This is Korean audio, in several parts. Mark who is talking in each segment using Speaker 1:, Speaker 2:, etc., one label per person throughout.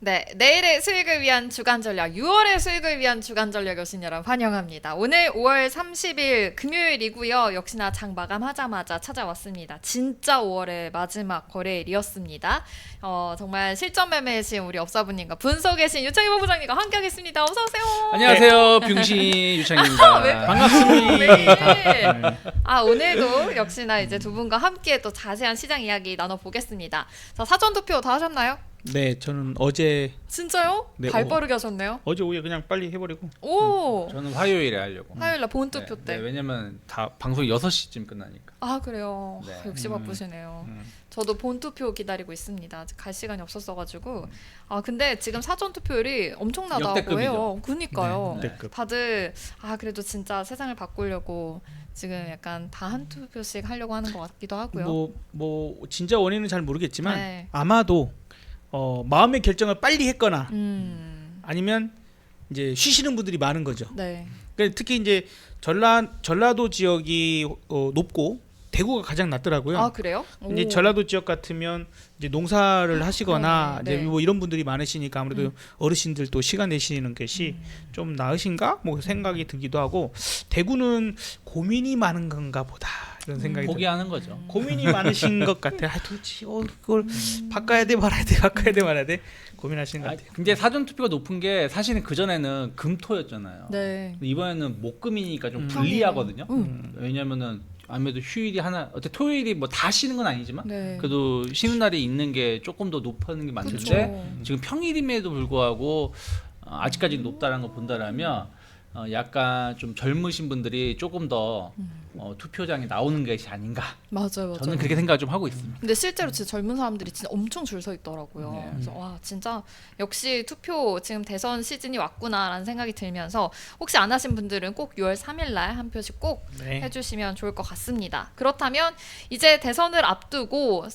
Speaker 1: 네, 내일의 수익을 위한 주간 전략, 6월의 수익을 위한 주간 전략 오신 여러분 환영합니다. 오늘 5월 30일 금요일이고요. 역시나 장 마감하자마자 찾아왔습니다. 진짜 5월의 마지막 거래일이었습니다. 정말 실전 매매이신 우리 업사부님과 분석 계신 유창희 본부장님과 함께하겠습니다. 어서 오세요.
Speaker 2: 안녕하세요, 병신 유창입니다.
Speaker 1: 왜-
Speaker 2: 반갑습니다.
Speaker 1: 오늘도 역시나 이제 두 분과 함께 또 자세한 시장 이야기 나눠보겠습니다. 자, 사전 투표 다 하셨나요?
Speaker 3: 네, 저는 어제
Speaker 1: 진짜요?
Speaker 3: 네,
Speaker 1: 발 빠르게 하셨네요.
Speaker 3: 오후에 그냥 빨리 해버리고.
Speaker 1: 오,
Speaker 2: 저는 화요일에 하려고.
Speaker 1: 화요일날 본투표 때.
Speaker 2: 왜냐면 다 방송이 6시쯤 끝나니까.
Speaker 1: 아, 그래요.
Speaker 2: 네.
Speaker 1: 역시 바쁘시네요.
Speaker 2: 음.
Speaker 1: 저도 본투표 기다리고 있습니다. 아직 갈 시간이 없었어가지고. 근데 지금 사전 투표율이 엄청나다고
Speaker 2: 역대급이죠.
Speaker 1: 해요. 그니까요.
Speaker 3: 네, 역대급.
Speaker 1: 다들 그래도 진짜 세상을 바꾸려고 지금 약간 다 한 투표씩 하려고 하는 것 같기도 하고요.
Speaker 3: 뭐 진짜 원인은 잘 모르겠지만
Speaker 1: 네.
Speaker 3: 아마도 마음의 결정을 빨리 했거나 아니면 이제 쉬시는 분들이 많은 거죠.
Speaker 1: 네.
Speaker 3: 그러니까 특히 이제 전라도 지역이 높고 대구가 가장 낮더라고요.
Speaker 1: 아, 그래요?
Speaker 3: 이제
Speaker 1: 오.
Speaker 3: 전라도 지역 같으면 이제 농사를 하시거나
Speaker 1: 그러네.
Speaker 3: 이제
Speaker 1: 네.
Speaker 3: 뭐 이런 분들이 많으시니까 아무래도 어르신들 또 시간 내시는 것이 좀 나으신가 뭐 생각이 들기도 하고, 대구는 고민이 많은 건가 보다 이런 생각이 들어요.
Speaker 2: 포기하는 거죠.
Speaker 3: 고민이 많으신 것 같아요. 도대체 그걸 바꿔야 돼 말아야 돼 바꿔야 돼 말아야 돼 고민하시는 것 같아요.
Speaker 2: 근데 사전 투표가 높은 게 사실은 그 전에는 금토였잖아요.
Speaker 1: 네.
Speaker 2: 이번에는 목금이니까 좀 불리하거든요. 왜냐면은 아무래도 휴일이 하나, 어때 토요일이 뭐 다 쉬는 건 아니지만
Speaker 1: 네.
Speaker 2: 그래도 쉬는 날이 있는 게 조금 더 높은 게 맞는데
Speaker 1: 그쵸.
Speaker 2: 지금 평일임에도 불구하고 아직까지 높다라는 걸 본다라면 약간 좀 젊으신 분들이 조금 더 투표장에 나오는 것이 아닌가.
Speaker 1: 맞아요.
Speaker 2: 저는 그렇게 생각을 좀 하고 있습니다.
Speaker 1: 근데 실제로 진짜 젊은 사람들이 진짜 엄청 줄 서 있더라고요.
Speaker 2: 네.
Speaker 1: 그래서 와, 진짜 역시 투표 지금 대선 시즌이 왔구나라는 생각이 들면서 혹시 안 하신 분들은 꼭 6월 3일 날 한 표씩 꼭
Speaker 3: 네.
Speaker 1: 해주시면 좋을 것 같습니다. 그렇다면 이제 대선을 앞두고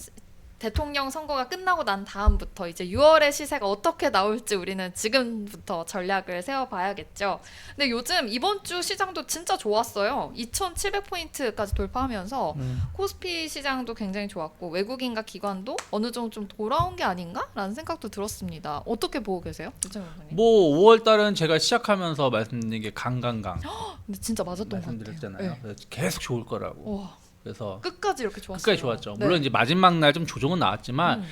Speaker 1: 대통령 선거가 끝나고 난 다음부터 이제 6월의 시세가 어떻게 나올지 우리는 지금부터 전략을 세워봐야겠죠. 근데 요즘 이번 주 시장도 진짜 좋았어요. 2,700포인트까지 돌파하면서 코스피 시장도 굉장히 좋았고 외국인과 기관도 어느 정도 좀 돌아온 게 아닌가라는 생각도 들었습니다. 어떻게 보고 계세요? 유창현 의원님?
Speaker 2: 뭐 5월 달은 제가 시작하면서 말씀드린 게 강강강
Speaker 1: 근데 진짜 맞았던 것 같아요.
Speaker 2: 말씀드렸잖아요.
Speaker 1: 네.
Speaker 2: 그래서 계속 좋을 거라고.
Speaker 1: 와,
Speaker 2: 그래서
Speaker 1: 끝까지 이렇게 좋았어요.
Speaker 2: 끝까지 좋았죠.
Speaker 1: 네.
Speaker 2: 물론 이제 마지막 날 좀 조정은 나왔지만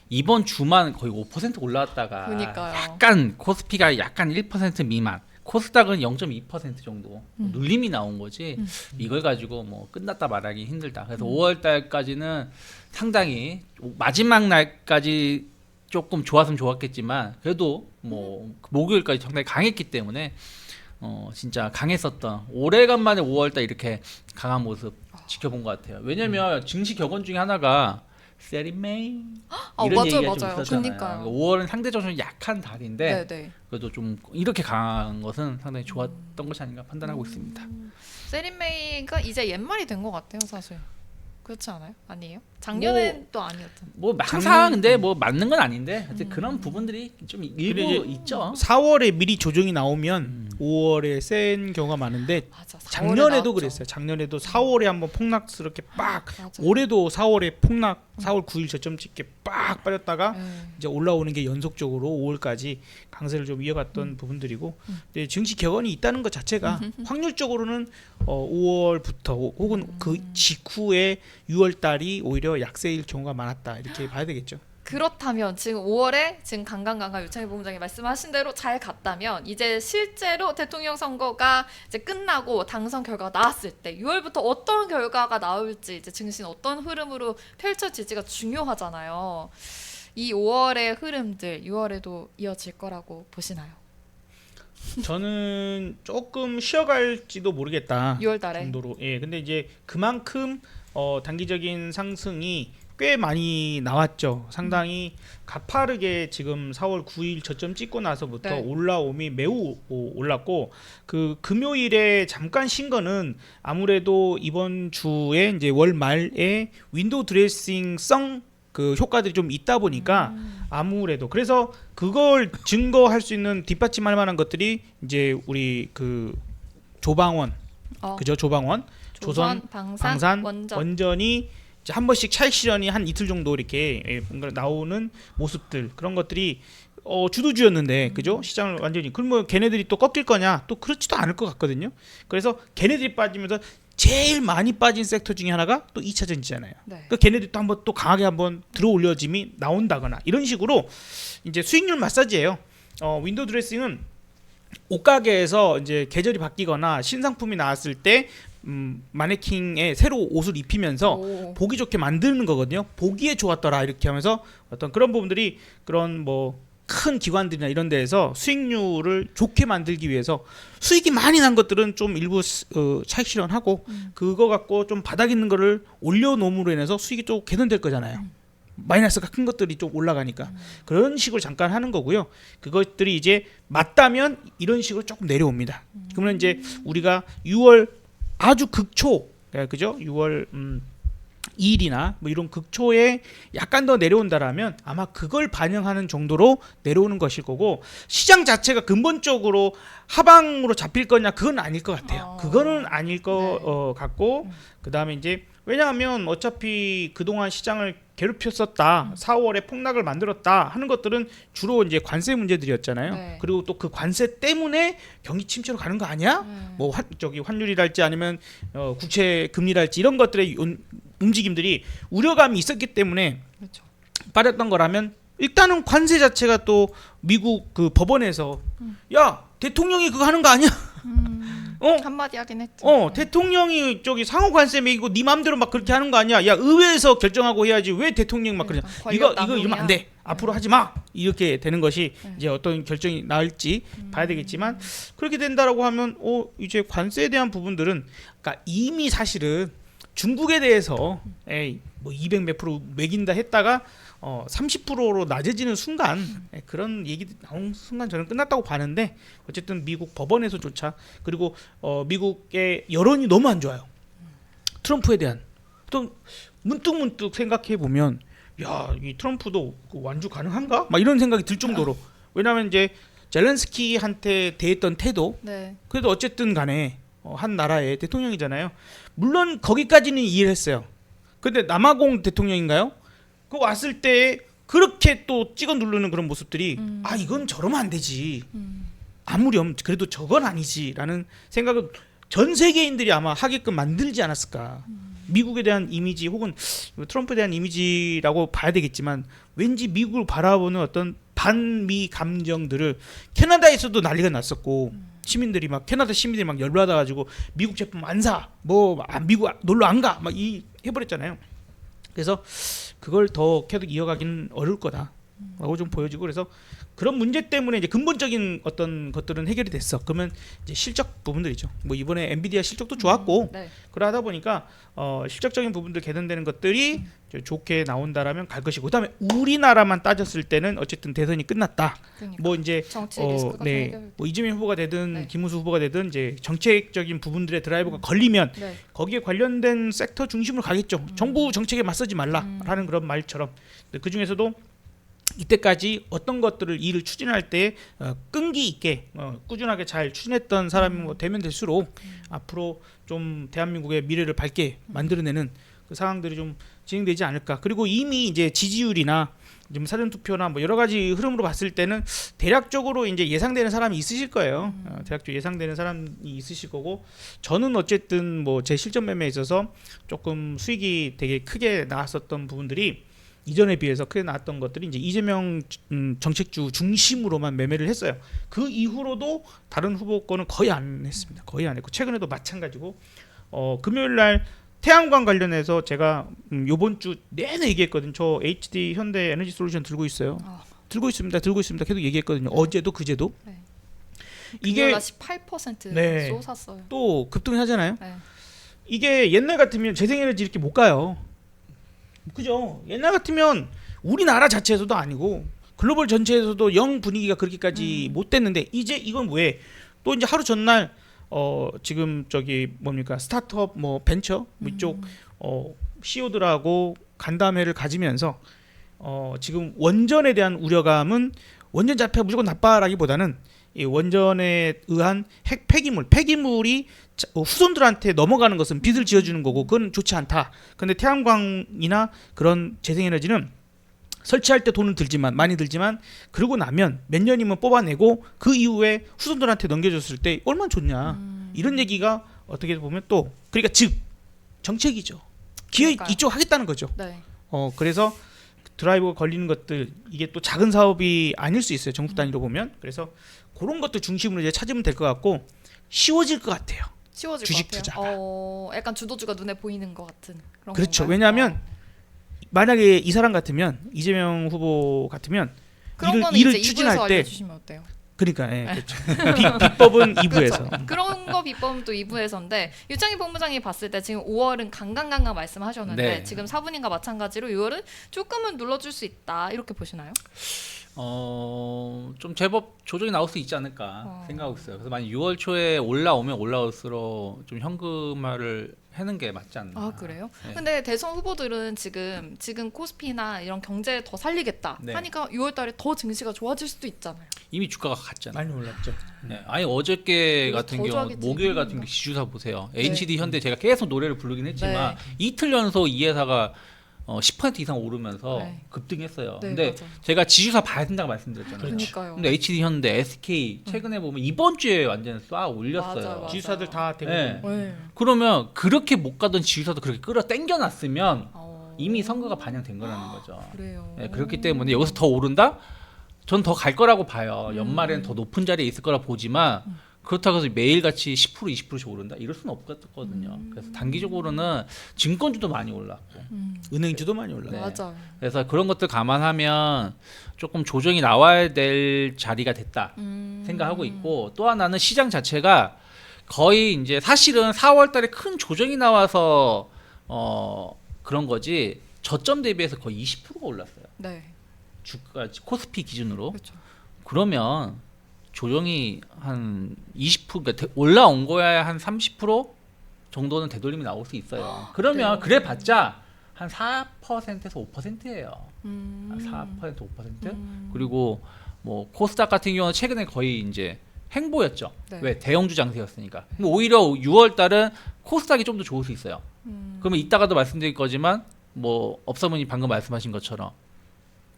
Speaker 2: 이번 주만 거의 5% 올라왔다가
Speaker 1: 그러니까요.
Speaker 2: 약간 코스피가 약간 1% 미만, 코스닥은 0.2% 정도 눌림이 나온 거지. 이걸 가지고 뭐 끝났다 말하기 힘들다. 그래서 5월 달까지는 상당히 마지막 날까지 조금 좋았으면 좋았겠지만 그래도 뭐 목요일까지 상당히 강했기 때문에 진짜 강했었던, 오래간만에 5월 달 이렇게 강한 모습 지켜본 것 같아요. 왜냐면 증시 격언 중에 하나가 세리메이 이런
Speaker 1: 맞아요,
Speaker 2: 얘기가
Speaker 1: 맞아요.
Speaker 2: 좀 있었잖아요.
Speaker 1: 그러니까요.
Speaker 2: 5월은 상대적으로 약한 달인데
Speaker 1: 네네.
Speaker 2: 그래도 좀 이렇게 강한 것은 상당히 좋았던 것이 아닌가 판단하고 있습니다.
Speaker 1: 세린메이가 이제 옛말이 된 것 같아요, 사실. 그렇지 않아요? 아니에요? 작년엔 또 아니었던.
Speaker 2: 뭐 항상 근데 뭐 맞는 건 아닌데 하여튼 그런 부분들이 좀 일부
Speaker 3: 근데 이제
Speaker 2: 있죠.
Speaker 3: 4월에 미리 조정이 나오면 5월에 센 경우가 많은데
Speaker 1: 맞아. 4월에
Speaker 3: 작년에도
Speaker 1: 나왔죠.
Speaker 3: 그랬어요. 작년에도 4월에 한번 폭락스럽게 빡,
Speaker 1: 맞아요.
Speaker 3: 올해도 4월에 폭락, 4월 9일 저점 찍게 빡 빠졌다가
Speaker 1: 네.
Speaker 3: 이제 올라오는 게 연속적으로 5월까지 강세를 좀 이어갔던 부분들이고, 근데 증시 격언이 있다는 것 자체가 확률적으로는 5월부터 혹은 그 직후에 6월 달이 오히려 약세일 경우가 많았다 이렇게 봐야 되겠죠.
Speaker 1: 그렇다면 지금 5월에 지금 강강강강 유창희 본부장이 말씀하신 대로 잘 갔다면 이제 실제로 대통령 선거가 이제 끝나고 당선 결과가 나왔을 때 6월부터 어떤 결과가 나올지, 이제 증시는 어떤 흐름으로 펼쳐질지가 중요하잖아요. 이 5월의 흐름들 6월에도 이어질 거라고 보시나요?
Speaker 3: 저는 조금 쉬어갈지도 모르겠다
Speaker 1: 6월 달에.
Speaker 3: 정도로. 예, 근데 이제 그만큼 단기적인 상승이 꽤 많이 나왔죠. 상당히 가파르게 지금 4월 9일 저점 찍고 나서부터
Speaker 1: 네.
Speaker 3: 올라옴이 매우 올랐고, 그 금요일에 잠깐 쉰 거는 아무래도 이번 주에 이제 월 말에 윈도우 드레싱성 그 효과들이 좀 있다 보니까 아무래도, 그래서 그걸 증거할 수 있는 뒷받침할 만한 것들이 이제 우리 그 조방원, 그죠? 조방원, 조선,
Speaker 1: 방산,
Speaker 3: 방산,
Speaker 1: 원전.
Speaker 3: 원전이 이제 한 번씩 차익 실현이 한 이틀 정도 이렇게 뭔가 나오는 모습들 그런 것들이 주도주였는데 그죠? 시장을 완전히 그럼 뭐 걔네들이 또 꺾일 거냐? 또 그렇지도 않을 것 같거든요. 그래서 걔네들이 빠지면서 제일 많이 빠진 섹터 중에 하나가 또 2차 전지잖아요.
Speaker 1: 네.
Speaker 3: 그러니까 걔네들이 또 한번 또 강하게 한번 들어올려짐이 나온다거나 이런 식으로 이제 수익률 마사지예요. 윈도우 드레싱은 옷가게에서 이제 계절이 바뀌거나 신상품이 나왔을 때 마네킹에 새로 옷을 입히면서
Speaker 1: 오.
Speaker 3: 보기 좋게 만드는 거거든요. 보기에 좋았더라 이렇게 하면서 어떤 그런 부분들이 그런 뭐 큰 기관들이나 이런 데에서 수익률을 좋게 만들기 위해서 수익이 많이 난 것들은 좀 일부 차익 실현하고 그거 갖고 좀 바닥 있는 거를 올려놓음으로 인해서 수익이 좀 개선될 거잖아요. 마이너스가 큰 것들이 좀 올라가니까 그런 식으로 잠깐 하는 거고요. 그것들이 이제 맞다면 이런 식으로 조금 내려옵니다. 그러면 이제 우리가 6월 아주 극초 그죠? 6월 2일이나 뭐 이런 극초에 약간 더 내려온다라면 아마 그걸 반영하는 정도로 내려오는 것일 거고 시장 자체가 근본적으로 하방으로 잡힐 거냐 그건 아닐 것 같아요. 그거는 아닐 것 같고 그다음에 이제 왜냐하면 어차피 그동안 시장을 괴롭혔었다. 4월에 폭락을 만들었다 하는 것들은 주로 이제 관세 문제들이었잖아요.
Speaker 1: 네.
Speaker 3: 그리고 또 그 관세 때문에 경기 침체로 가는 거 아니야? 뭐 환율이랄지 아니면 국채 금리랄지 이런 것들의 움직임들이 우려감이 있었기 때문에
Speaker 1: 그렇죠.
Speaker 3: 빠졌던 거라면 일단은 관세 자체가 또 미국 그 법원에서 야 대통령이 그거 하는 거 아니야?
Speaker 1: 한마디 하긴 했죠.
Speaker 3: 대통령이 저기 상호 관세 매기고 네 맘대로 막 그렇게 하는 거 아니야? 야 의회에서 결정하고 해야지 왜 대통령 막 그러냐? 이거 이러면 안 돼. 앞으로 하지 마. 이렇게 되는 것이 이제 어떤 결정이 나올지 봐야 되겠지만 그렇게 된다라고 하면 이제 관세에 대한 부분들은 그러니까 이미 사실은 중국에 대해서 뭐 200 몇 프로 매긴다 했다가 30%로 낮아지는 순간 그런 얘기 나온 순간 저는 끝났다고 봤는데 어쨌든 미국 법원에서조차 그리고 미국의 여론이 너무 안 좋아요. 트럼프에 대한 또 문득 생각해 보면 야, 이 트럼프도 완주 가능한가? 막 이런 생각이 들 정도로 왜냐하면 이제 젤렌스키한테 대했던 태도
Speaker 1: 네.
Speaker 3: 그래도 어쨌든 간에 한 나라의 대통령이잖아요. 물론 거기까지는 이해를 했어요. 근데 남아공 대통령인가요? 그 왔을 때 그렇게 또 찍어 누르는 그런 모습들이 이건 저러면 안 되지. 아무렴 그래도 저건 아니지라는 생각을 전 세계인들이 아마 하게끔 만들지 않았을까. 미국에 대한 이미지 혹은 트럼프에 대한 이미지라고 봐야 되겠지만 왠지 미국을 바라보는 어떤 반미 감정들을 캐나다에서도 난리가 났었고 시민들이 막 캐나다 시민들이 막 열받아가지고 미국 제품 안 사, 뭐 미국 놀러 안 가, 막 이 해버렸잖아요. 그래서 그걸 더 계속 이어가기는 어려울 거다라고 좀 보여지고 그래서 그런 문제 때문에 이제 근본적인 어떤 것들은 해결이 됐어. 그러면 이제 실적 부분들이죠. 뭐 이번에 엔비디아 실적도 좋았고
Speaker 1: 네.
Speaker 3: 그러다 보니까 실적적인 부분들 개선되는 것들이 좋게 나온다라면 갈 것이고 그다음에 우리나라만 따졌을 때는 어쨌든 대선이 끝났다.
Speaker 1: 그러니까.
Speaker 3: 뭐 이제
Speaker 1: 정치 리스크가 해결.
Speaker 3: 뭐 이재명 후보가 되든
Speaker 1: 네.
Speaker 3: 김문수 후보가 되든 이제 정책적인 부분들의 드라이버가 걸리면
Speaker 1: 네.
Speaker 3: 거기에 관련된 섹터 중심으로 가겠죠. 정부 정책에 맞서지 말라라는 그런 말처럼 그 중에서도 이때까지 어떤 것들을 일을 추진할 때 끈기 있게 꾸준하게 잘 추진했던 사람이 뭐 되면 될수록 앞으로 좀 대한민국의 미래를 밝게 만들어내는 그 상황들이 좀 진행되지 않을까. 그리고 이미 이제 지지율이나 좀 사전 투표나 뭐 여러 가지 흐름으로 봤을 때는 대략적으로 이제 예상되는 사람이 있으실 거예요. 대략적으로 예상되는 사람이 있으실 거고 저는 어쨌든 뭐 제 실전 매매에 있어서 조금 수익이 되게 크게 나왔었던 부분들이 이전에 비해서 크게 나왔던 것들이 이제 이재명 정책주 중심으로만 매매를 했어요. 그 이후로도 다른 후보 거는 거의 안 했습니다. 거의 안 했고 최근에도 마찬가지고 금요일 날 태양광 관련해서 제가 요번 주 내내 얘기했거든요. 저 HD 현대 에너지 솔루션 들고 있어요. 들고 있습니다. 계속 얘기했거든요. 어제도 그제도.
Speaker 1: 네.
Speaker 3: 이게
Speaker 1: 18%
Speaker 3: 네.
Speaker 1: 쏟았어요.
Speaker 3: 또 급등하잖아요.
Speaker 1: 네.
Speaker 3: 이게 옛날 같으면 재생에너지 이렇게 못 가요. 그죠? 옛날 같으면 우리나라 자체에서도 아니고 글로벌 전체에서도 영 분위기가 그렇게까지 못 됐는데 이제 이건 왜? 또 이제 하루 전날 지금 저기 뭡니까 스타트업 뭐 벤처 이쪽 CEO들하고 간담회를 가지면서 지금 원전에 대한 우려감은 원전 자체가 무조건 나빠라기보다는 이 원전에 의한 핵 폐기물이 후손들한테 넘어가는 것은 빚을 지어주는 거고 그건 좋지 않다. 근데 태양광이나 그런 재생에너지는 설치할 때 돈은 들지만 많이 들지만 그러고 나면 몇 년이면 뽑아내고 그 이후에 후손들한테 넘겨줬을 때 얼마나 좋냐. 이런 얘기가 어떻게 보면 또 그러니까 즉 정책이죠. 기회
Speaker 1: 그러니까요.
Speaker 3: 이쪽 하겠다는 거죠.
Speaker 1: 네.
Speaker 3: 그래서 드라이버가 걸리는 것들 이게 또 작은 사업이 아닐 수 있어요. 전국 단위로 보면. 그래서 그런 것들 중심으로 이제 찾으면 될 것 같고 쉬워질 것 같아요.
Speaker 1: 쉬워질
Speaker 3: 주식
Speaker 1: 것 같아요. 약간 주도주가 눈에 보이는 것 같은 그런
Speaker 3: 그렇죠.
Speaker 1: 건가요?
Speaker 3: 왜냐하면 만약에 이 사람 같으면 이재명 후보 같으면
Speaker 1: 그런 거는
Speaker 3: 일을
Speaker 1: 이제 2부에서
Speaker 3: 추진할 때
Speaker 1: 알려주시면 어때요?
Speaker 3: 그러니까 그렇죠. 비법은 2부에서.
Speaker 1: 그렇죠. 그런 거 비법은 또 2부에서인데 유창희 본부장이 봤을 때 지금 5월은 강강 말씀하셨는데
Speaker 2: 네.
Speaker 1: 지금 4분인가 마찬가지로 6월은 조금은 눌러줄 수 있다 이렇게 보시나요?
Speaker 2: 좀 제법 조정이 나올 수 있지 않을까 생각하고 있어요. 그래서 만약 6월 초에 올라오면 올라올수록 좀 현금화를 하는 게 맞지 않나.
Speaker 1: 아 그래요?
Speaker 2: 네.
Speaker 1: 근데 대선 후보들은 지금 코스피나 이런 경제 더 살리겠다
Speaker 2: 네.
Speaker 1: 하니까 6월달에 더 증시가 좋아질 수도 있잖아요.
Speaker 2: 이미 주가가 갔잖아요.
Speaker 3: 많이 올랐죠.
Speaker 2: 네. 아니 어저께
Speaker 1: 이거
Speaker 2: 같은
Speaker 1: 더
Speaker 2: 경우
Speaker 1: 좋아하겠지.
Speaker 2: 목요일 같은 경우 지주사 보세요.
Speaker 1: 네.
Speaker 2: HD 현대 제가 계속 노래를 부르긴 했지만 이틀 연속 이 회사가 10% 이상 오르면서
Speaker 1: 네.
Speaker 2: 급등했어요.
Speaker 1: 네,
Speaker 2: 근데
Speaker 1: 맞아요.
Speaker 2: 제가 지주사 봐야 된다고 말씀드렸잖아요.
Speaker 1: 그러니까요.
Speaker 2: 근데 HD 현대, SK 최근에 보면 이번 주에 완전 쏴 올렸어요.
Speaker 1: 맞아요.
Speaker 3: 지주사들 다 대부분
Speaker 2: 네.
Speaker 1: 네.
Speaker 2: 그러면 그렇게 못 가던 지주사도 그렇게 끌어 당겨놨으면
Speaker 1: 어...
Speaker 2: 이미 선거가 반영된 거라는 거죠.
Speaker 1: 그래요.
Speaker 2: 네, 그렇기 때문에 여기서 더 오른다? 전 더 갈 거라고 봐요. 연말에는 더 높은 자리에 있을 거라 보지만 그렇다고 해서 매일같이 10% 20%씩 오른다? 이럴 수는 없거든요. 그래서 단기적으로는 증권주도 많이 올랐고
Speaker 3: 은행주도 많이 올라.
Speaker 2: 네.
Speaker 1: 맞아요.
Speaker 2: 그래서 그런 것들 감안하면 조금 조정이 나와야 될 자리가 됐다 생각하고 있고 또 하나는 시장 자체가 거의 이제 사실은 4월 달에 큰 조정이 나와서 그런 거지 저점 대비해서 거의 20%가 올랐어요.
Speaker 1: 네.
Speaker 2: 주가 코스피 기준으로.
Speaker 1: 그렇죠.
Speaker 2: 그러면 조정이 한 20% 그러니까 올라온 거야 한 30% 정도는 되돌림이 나올 수 있어요. 그러면
Speaker 1: 네.
Speaker 2: 그래봤자 한 4%에서 5%예요. 4% 5%? 그리고 뭐 코스닥 같은 경우는 최근에 거의 이제 행보였죠.
Speaker 1: 네.
Speaker 2: 왜 대형주 장세였으니까. 근데 오히려 6월 달은 코스닥이 좀 더 좋을 수 있어요. 그러면 이따가도 말씀드릴 거지만 뭐 업사모님 방금 말씀하신 것처럼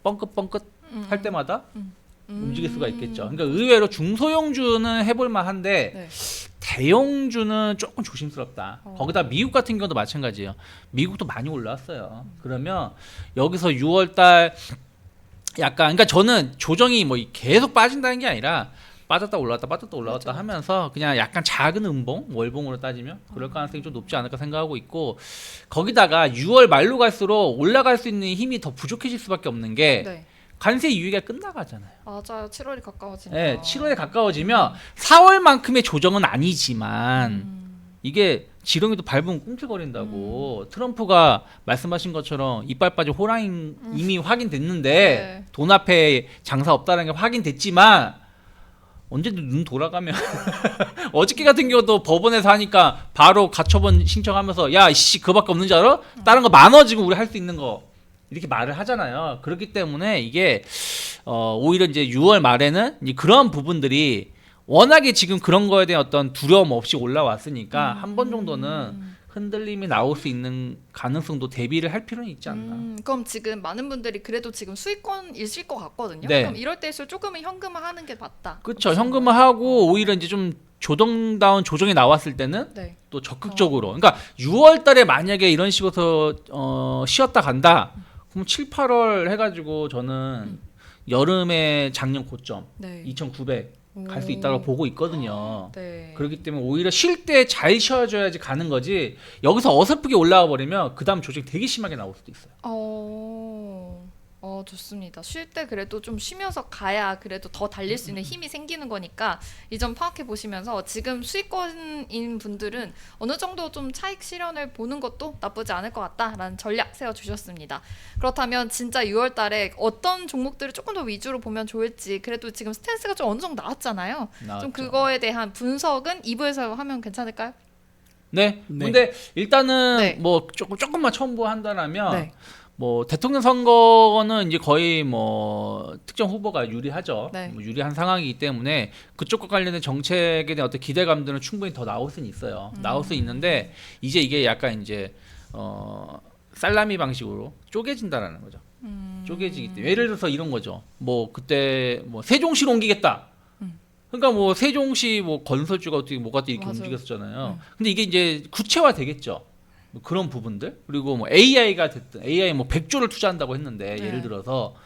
Speaker 2: 뻥긋뻥긋 할 때마다 움직일 수가 있겠죠. 그러니까 의외로 중소형주는 해볼 만한데
Speaker 1: 네.
Speaker 2: 대형주는 조금 조심스럽다.
Speaker 1: 어.
Speaker 2: 거기다 미국 같은 경우도 마찬가지예요. 미국도 많이 올라왔어요. 그러면 여기서 6월달 약간 그러니까 저는 조정이 뭐 계속 빠진다는 게 아니라 빠졌다 올라왔다 빠졌다 올라왔다
Speaker 1: 맞아.
Speaker 2: 하면서 그냥 약간 작은 음봉 월봉으로 따지면 그럴 가능성이 좀 높지 않을까 생각하고 있고 거기다가 6월 말로 갈수록 올라갈 수 있는 힘이 더 부족해질 수밖에 없는 게
Speaker 1: 네.
Speaker 2: 관세 유예가 끝나가잖아요.
Speaker 1: 맞아요. 7월이 가까워지니까.
Speaker 2: 네, 7월에 가까워지면 4월만큼의 조정은 아니지만 이게 지렁이도 밟으면 꿈틀거린다고 트럼프가 말씀하신 것처럼 이빨 빠진 호랑이 이미 확인됐는데
Speaker 1: 네.
Speaker 2: 돈 앞에 장사 없다는 게 확인됐지만 언제든 눈 돌아가면 어저께 같은 경우도 법원에서 하니까 바로 가처분 신청하면서 야 이씨 그거밖에 없는 줄 알아? 다른 거 많아 지금 우리 할 수 있는 거 이렇게 말을 하잖아요. 그렇기 때문에 이게 오히려 이제 6월 말에는 이제 그런 부분들이 워낙에 지금 그런 거에 대한 어떤 두려움 없이 올라왔으니까 한 번 정도는 흔들림이 나올 수 있는 가능성도 대비를 할 필요는 있지 않나.
Speaker 1: 그럼 지금 많은 분들이 그래도 지금 수익권이실 것 같거든요.
Speaker 2: 네.
Speaker 1: 그럼 이럴 때일수록 조금은 현금화하는 게 맞다.
Speaker 2: 그렇죠. 현금화하고 오히려 이제 좀 조정다운 조정이 나왔을 때는
Speaker 1: 네.
Speaker 2: 또 적극적으로. 그러니까 6월 달에 만약에 이런 식으로 쉬었다 간다. 그럼 7, 8월 해가지고 저는 여름에 작년 고점
Speaker 1: 네.
Speaker 2: 2,900 갈 수 있다고 보고 있거든요.
Speaker 1: 네.
Speaker 2: 그렇기 때문에 오히려 쉴 때 잘 쉬어줘야지 가는 거지 여기서 어설프게 올라와 버리면 그 다음 조정이 되게 심하게 나올 수도 있어요.
Speaker 1: 좋습니다. 쉴 때 그래도 좀 쉬면서 가야 그래도 더 달릴 수 있는 힘이 생기는 거니까 이 점 파악해 보시면서 지금 수익권인 분들은 어느 정도 좀 차익 실현을 보는 것도 나쁘지 않을 것 같다라는 전략 세워주셨습니다. 그렇다면 진짜 6월 달에 어떤 종목들을 조금 더 위주로 보면 좋을지 그래도 지금 스탠스가 좀 어느 정도 나왔잖아요.
Speaker 2: 나왔죠.
Speaker 1: 좀 그거에 대한 분석은 2부에서 하면 괜찮을까요?
Speaker 2: 네.
Speaker 3: 네.
Speaker 2: 근데 일단은
Speaker 1: 네.
Speaker 2: 뭐 조금만 첨부한다면
Speaker 1: 네.
Speaker 2: 뭐 대통령 선거는 이제 거의 뭐 특정 후보가 유리하죠.
Speaker 1: 네.
Speaker 2: 뭐 유리한 상황이기 때문에 그쪽과 관련된 정책에 대한 어떤 기대감들은 충분히 더 나올 수는 있어요. 나올 수 있는데 이제 이게 약간 이제 살라미 방식으로 쪼개진다라는 거죠. 쪼개지기 때문에 예를 들어서 이런 거죠. 뭐 그때 뭐 세종시로 옮기겠다. 그러니까 뭐 세종시 뭐 건설주가 어떻게 뭐가 또 이렇게
Speaker 1: 맞아요.
Speaker 2: 움직였었잖아요. 근데 이게 이제 구체화 되겠죠. 뭐 그런 부분들 그리고 뭐 AI가 됐든 AI 뭐 100조를 투자한다고 했는데
Speaker 1: 네.
Speaker 2: 예를 들어서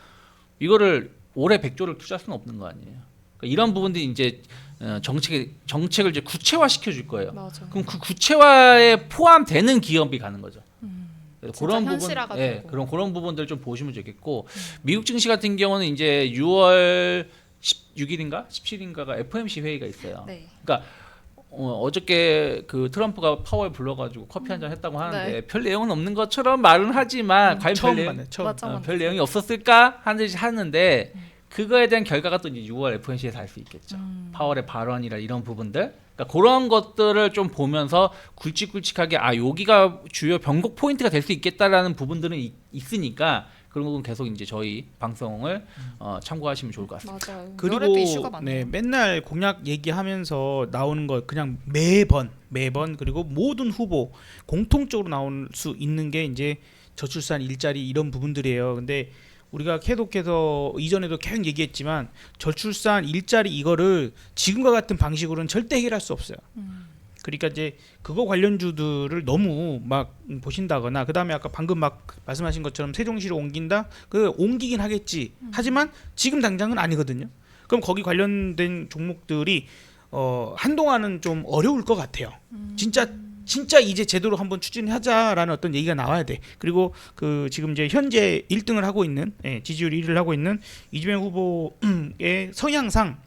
Speaker 2: 이거를 올해 100조를 투자할 수는 없는 거 아니에요. 그러니까 이런 부분들이 이제 정책을 이제 구체화 시켜줄 거예요.
Speaker 1: 맞아.
Speaker 2: 그럼 그 구체화에 포함되는 기업이 가는 거죠. 그래서
Speaker 1: 진짜
Speaker 2: 그런 부분,
Speaker 1: 현실화가
Speaker 2: 예,
Speaker 1: 되고.
Speaker 2: 그런 부분들 좀 보시면 좋겠고 미국 증시 같은 경우는 이제 6월 16일인가 17일인가가 FOMC 회의가 있어요.
Speaker 1: 네.
Speaker 2: 그러니까 어저께 그 트럼프가 파월 불러가지고 커피 한 잔 했다고 하는데
Speaker 1: 네.
Speaker 2: 별 내용은 없는 것처럼 말은 하지만 과연
Speaker 3: 처음
Speaker 2: 별,
Speaker 3: 봤네. 처음.
Speaker 1: 맞아.
Speaker 2: 별 내용이 없었을까 하는데 그거에 대한 결과가 또 이제 6월 FOMC에서 알 수 있겠죠. 파월의 발언이라 이런 부분들. 그러니까 그런 것들을 좀 보면서 굵직굵직하게 여기가 주요 변곡 포인트가 될 수 있겠다라는 부분들은 있으니까 그런 부분 계속 이제 저희 방송을 참고하시면 좋을 것 같습니다.
Speaker 1: 맞아요.
Speaker 3: 그리고
Speaker 1: 여름에 이슈가 많네요.
Speaker 3: 맨날 공약 얘기하면서 나오는 거 그냥 매번 그리고 모든 후보 공통적으로 나올 수 있는 게 이제 저출산 일자리 이런 부분들이에요. 근데 우리가 계속해서 이전에도 계속 얘기했지만 저출산 일자리 이거를 지금과 같은 방식으로는 절대 해결할 수 없어요. 그러니까 이제 그거 관련주들을 너무 막 보신다거나 그다음에 아까 방금 막 말씀하신 것처럼 세종시로 옮긴다. 그 옮기긴 하겠지. 하지만 지금 당장은 아니거든요. 그럼 거기 관련된 종목들이 한동안은 좀 어려울 것 같아요. 진짜 이제 제대로 한번 추진하자라는 어떤 얘기가 나와야 돼. 그리고 그 지금 이제 현재 1등을 하고 있는 지지율 1위를 하고 있는 이재명 후보의 성향상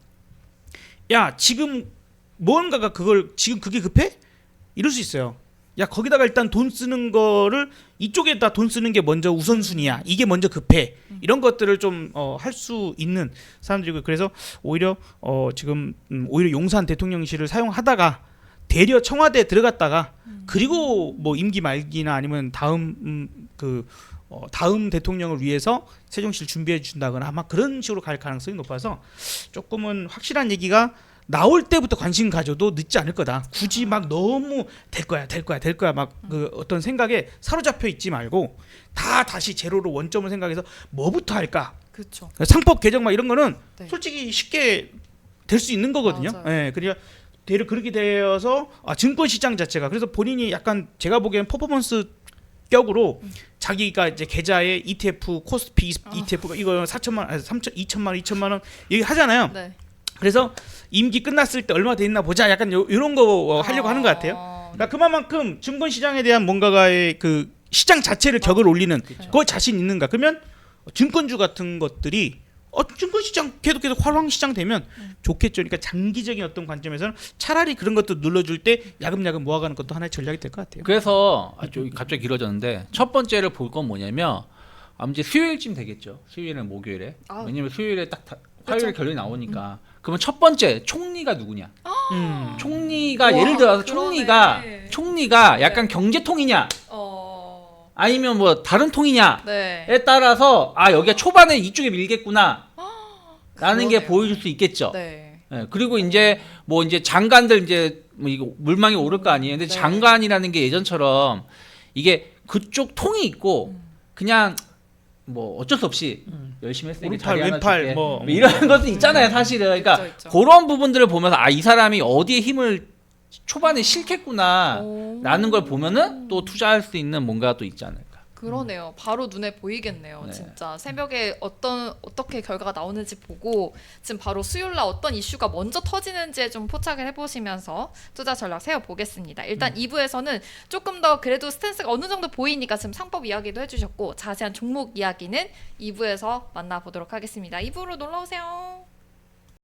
Speaker 3: 야 지금 뭔가가 그걸 지금 그게 급해? 이럴 수 있어요. 야 거기다가 일단 돈 쓰는 거를 이쪽에다 돈 쓰는 게 먼저 우선순위야. 이게 먼저 급해. 이런 것들을 좀 할 수 있는 사람들이고 그래서 오히려 지금 오히려 용산 대통령실을 사용하다가 대려 청와대에 들어갔다가 그리고 뭐 임기 말기나 아니면 다음 대통령을 위해서 세종시를 준비해 준다거나 아마 그런 식으로 갈 가능성이 높아서 조금은 확실한 얘기가 나올 때부터 관심 가져도 늦지 않을 거다. 굳이 막 너무 될 거야 막 그 어떤 생각에 사로잡혀 있지 말고 다시 제로로 원점을 생각해서 뭐부터 할까?
Speaker 1: 그렇죠.
Speaker 3: 상법 개정 막 이런 거는
Speaker 1: 네.
Speaker 3: 솔직히 쉽게 될 수 있는 거거든요.
Speaker 1: 맞아요.
Speaker 3: 예, 그러니까 그렇게 되어서 증권 시장 자체가 그래서 본인이 약간 제가 보기엔 퍼포먼스 격으로 자기가 이제 계좌에 ETF 코스피 ETF가 이거 2천만 원 얘기 하잖아요.
Speaker 1: 네.
Speaker 3: 그래서 임기 끝났을 때 얼마 돼 있나 보자. 약간 이런 거 하려고 하는 것 같아요. 그러니까 그만큼 증권 시장에 대한 뭔가의 그 시장 자체를 격을 올리는 그거 자신 있는가? 그러면 증권주 같은 것들이 증권 시장 계속 활황 시장 되면 좋겠죠. 그러니까 장기적인 어떤 관점에서는 차라리 그런 것도 눌러줄 때 야금야금 모아가는 것도 하나의 전략이 될 것 같아요.
Speaker 2: 그래서 갑자기 길어졌는데 첫 번째를 볼 건 뭐냐면 이제 수요일쯤 되겠죠. 수요일은 목요일에. 왜냐면 수요일에 딱 화요일에 결론이 나오니까. 그러면 첫 번째 총리가 누구냐? 총리가
Speaker 1: 와,
Speaker 2: 예를 들어서
Speaker 1: 그러네.
Speaker 2: 총리가 약간 경제통이냐? 아니면 뭐 다른 통이냐에
Speaker 1: 네.
Speaker 2: 따라서 여기가 초반에 이쪽에 밀겠구나 라는 게
Speaker 1: 그러네요.
Speaker 2: 보여줄 수 있겠죠.
Speaker 1: 네.
Speaker 2: 예, 그리고 이제 뭐 이제 장관들 이제 뭐 이거 물망에 오를 거 아니에요. 근데
Speaker 1: 네.
Speaker 2: 장관이라는 게 예전처럼 이게 그쪽 통이 있고 그냥 뭐 어쩔 수 없이 열심히 했으니까
Speaker 3: 오른팔
Speaker 2: 자리 하나
Speaker 3: 왼팔
Speaker 2: 줄게.
Speaker 3: 뭐
Speaker 2: 이런 것도 있잖아요, 사실은. 그러니까
Speaker 1: 있죠.
Speaker 2: 그런 부분들을 보면서 이 사람이 어디에 힘을 초반에 실겠구나 라는 걸 보면은 또 투자할 수 있는 뭔가 또 있지 않을까.
Speaker 1: 그러네요. 바로 눈에 보이겠네요.
Speaker 2: 네.
Speaker 1: 진짜 새벽에 어떻게 결과가 나오는지 보고 지금 바로 수요일 날 어떤 이슈가 먼저 터지는지에 좀 포착을 해보시면서 투자 전략 세워보겠습니다. 일단 2부에서는 조금 더 그래도 스탠스가 어느 정도 보이니까 지금 상법 이야기도 해주셨고 자세한 종목 이야기는 2부에서 만나보도록 하겠습니다. 2부로 놀러오세요.